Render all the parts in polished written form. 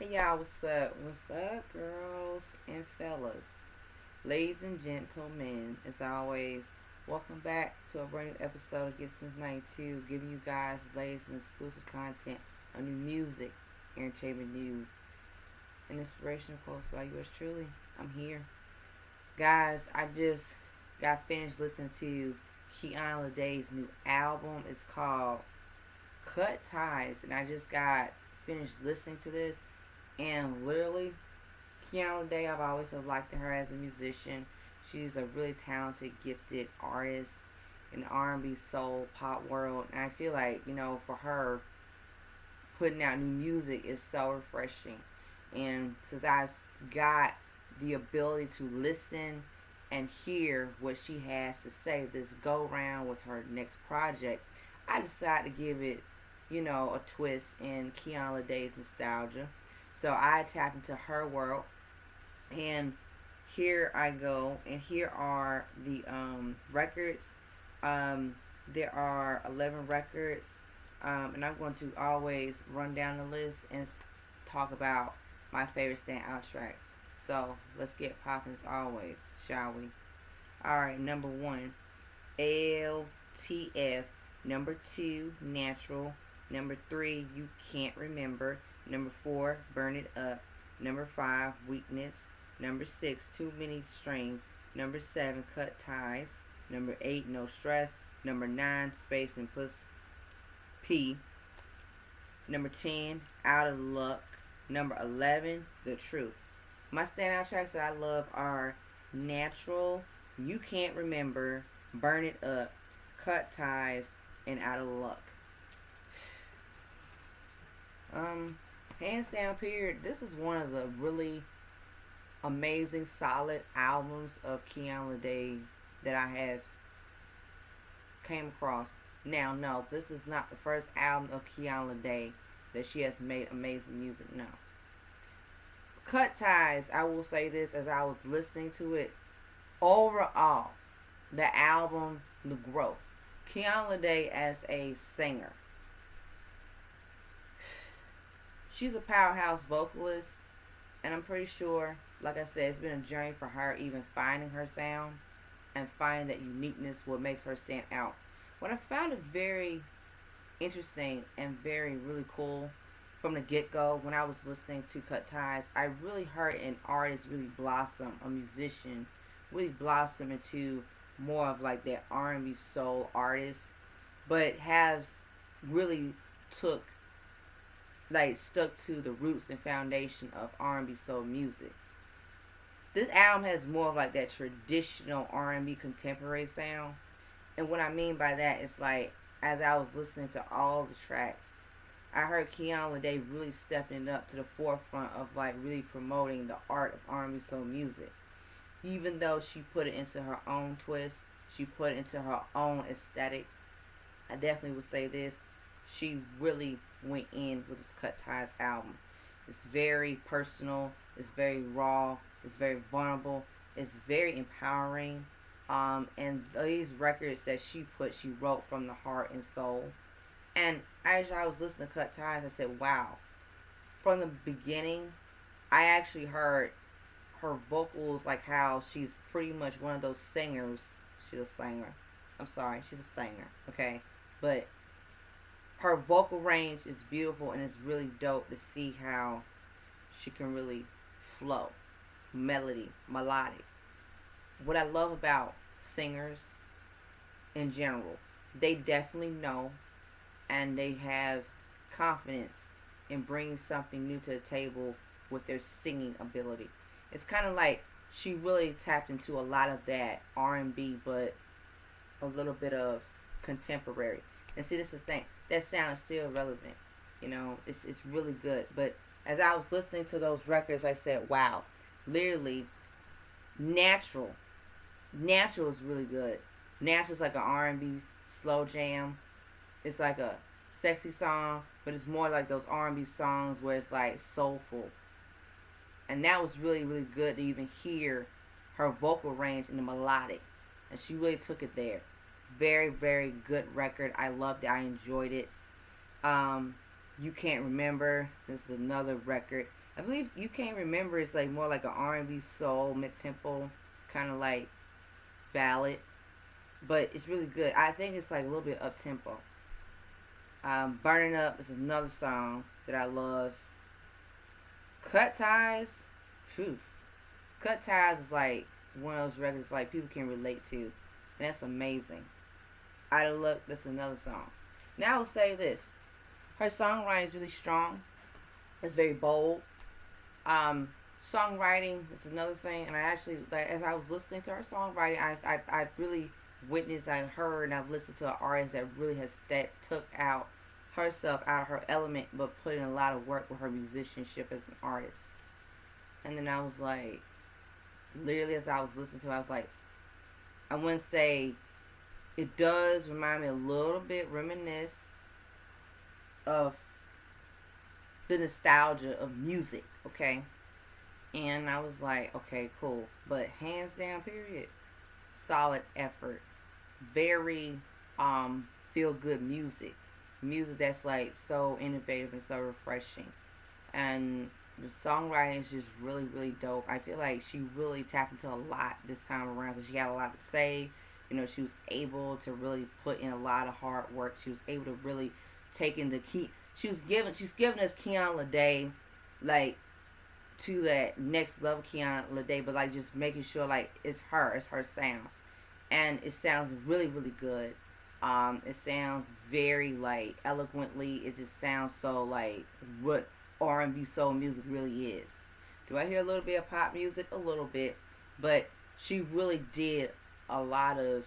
Hey y'all, what's up? What's up, girls and fellas? Ladies and gentlemen, as always, welcome back to a brand new episode of Get Since 92, giving you guys the latest and exclusive content on new music, entertainment news, and inspirational quotes by yours truly. I'm here. Guys, I just got finished listening to Kiana Ledé's new album. It's called Cut Ties, and I just got finished listening to this, and literally Kiana Ledé, I've always have liked her as a musician. She's a really talented, gifted artist in the R&B, soul, pop world, and I feel like for her putting out new music is so refreshing. And since I got the ability to listen and hear what she has to say this go round with her next project, I decided to give it, a twist in Kiana Ledé's nostalgia. So I tapped into her world, and here I go, and here are the records. Um, there are 11 records, and I'm going to always run down the list and talk about my favorite standout tracks. So let's get popping as always, shall we? Alright, number one, LTF. Number two, Natural. Number three, You Can't Remember. Number four, Burn It Up. Number five, Weakness. Number six, Too Many Strings. Number seven, Cut Ties. Number eight, No Stress. Number nine, Space and Puss P. Number 10, Out of Luck. Number 11, The Truth. My standout tracks that I love are Natural, You Can't Remember, Burn It Up, Cut Ties, and Out of Luck. Hands down, period. This is one of the really amazing, solid albums of Kiana Ledé that I have came across. Now, no, this is not the first album of Kiana Ledé that she has made amazing music. No. Cut Ties, I will say this as I was listening to it. Overall, the album, the growth. Kiana Ledé as a singer. She's a powerhouse vocalist, and I'm pretty sure, like I said, it's been a journey for her even finding her sound and finding that uniqueness, what makes her stand out. What I found it very interesting and very really cool from the get-go when I was listening to Cut Ties, I really heard an artist really blossom, a musician really blossom into more of like that R&B soul artist, but has really took stuck to the roots and foundation of R&B soul music. This album has more of like that traditional R&B contemporary sound, and what I mean by that is like as I was listening to all the tracks, I heard Kiana Ledé really stepping up to the forefront of like really promoting the art of R&B soul music. Even though she put it into her own twist, she put it into her own aesthetic. I definitely would say this: she really went in with this Cut Ties album. It's very personal. It's very raw. It's very vulnerable. It's very empowering. And these records that she wrote from the heart and soul. And as I was listening to Cut Ties, I said, wow. From the beginning, I actually heard her vocals, like how she's pretty much one of those singers. She's a singer. I'm sorry, she's a singer, okay? But her vocal range is beautiful, and it's really dope to see how she can really flow. Melody, melodic. What I love about singers in general, they definitely know and they have confidence in bringing something new to the table with their singing ability. It's kind of like she really tapped into a lot of that R&B, but a little bit of contemporary. And see, this is the thing. That sound is still relevant. It's really good. But as I was listening to those records, I said, wow. Literally, Natural. Natural is really good. Natural is like an R&B slow jam. It's like a sexy song, but it's more like those R&B songs where it's like soulful. And that was really, really good to even hear her vocal range and the melodic. And she really took it there. Very, very good record. I loved it. I enjoyed it. You Can't Remember. This is another record. I believe You Can't Remember is like more like an R&B soul mid tempo kind of like ballad, but it's really good. I think it's like a little bit up tempo. Burning Up is another song that I love. Cut Ties, phew. Cut Ties is like one of those records like people can relate to, and that's amazing. Out of Luck, that's another song. Now I will say this: her songwriting is really strong. It's very bold. Um, Songwriting is another thing, and I actually, like, as I was listening to her songwriting, I really witnessed, I heard, and I've listened to an artist that really has took out herself out of her element, but put in a lot of work with her musicianship as an artist. And then I was like, literally, as I was listening to it, I was like, I wouldn't say it does remind me a little bit, reminisce of the nostalgia of music, okay? And I was like, okay, cool. But hands down, period, solid effort. Very feel good music. Music that's like so innovative and so refreshing. And the songwriting is just really, really dope. I feel like she really tapped into a lot this time around because she had a lot to say. You know, she was able to really put in a lot of hard work. She was able to really take in the key. She's giving us Kiana Ledé, like, to that next level Kiana Ledé, but like just making sure like it's her sound, and it sounds really, really good. It sounds very like eloquently. It just sounds so like what R&B soul music really is. Do I hear a little bit of pop music? A little bit, but she really did a lot of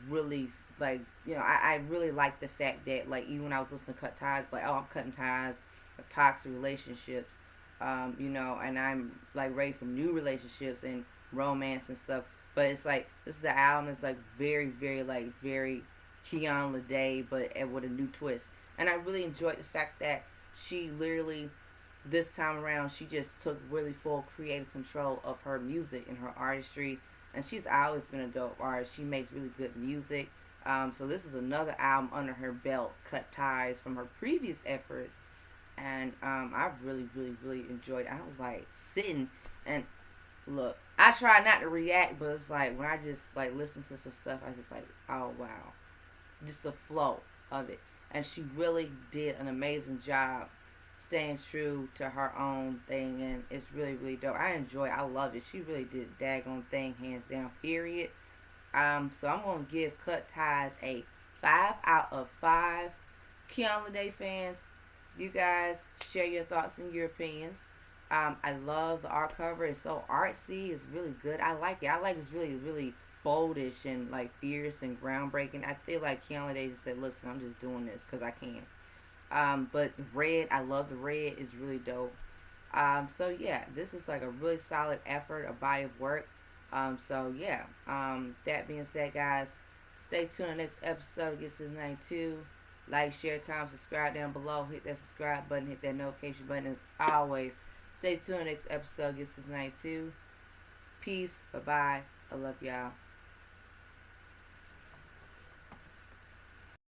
really, like, I really like the fact that, like, even when I was listening to Cut Ties, like, oh, I'm cutting ties of toxic relationships, and I'm like ready for new relationships and romance and stuff. But it's like this is an album that's like very, very, like, very Kiana Ledé, but with a new twist. And I really enjoyed the fact that she literally, this time around, she just took really full creative control of her music and her artistry. And she's always been a dope artist. She makes really good music. So this is another album under her belt, Cut Ties, from her previous efforts. And I really, really, really enjoyed it. I was like sitting and look. I try not to react, but it's like when I just like listen to some stuff, I just like, oh wow, just the flow of it. And she really did an amazing job staying true to her own thing, and it's really, really dope. I enjoy it. I love it. She really did a daggone thing, hands down, period. So I'm gonna give Cut Ties a 5 out of 5. Kiana Ledé fans, you guys share your thoughts and your opinions. I love the art cover. It's so artsy. It's really good. I like it. I like it's really, really boldish and like fierce and groundbreaking. I feel like Kiana Ledé just said, "Listen, I'm just doing this because I can." But red, I love the red. It's really dope. So yeah, this is like a really solid effort, a body of work. So yeah. That being said, guys, stay tuned to the next episode. Get Sis 92. Like, share, comment, subscribe down below. Hit that subscribe button. Hit that notification button. As always, stay tuned to the next episode. Get Sis 92. Peace. Bye bye. I love y'all.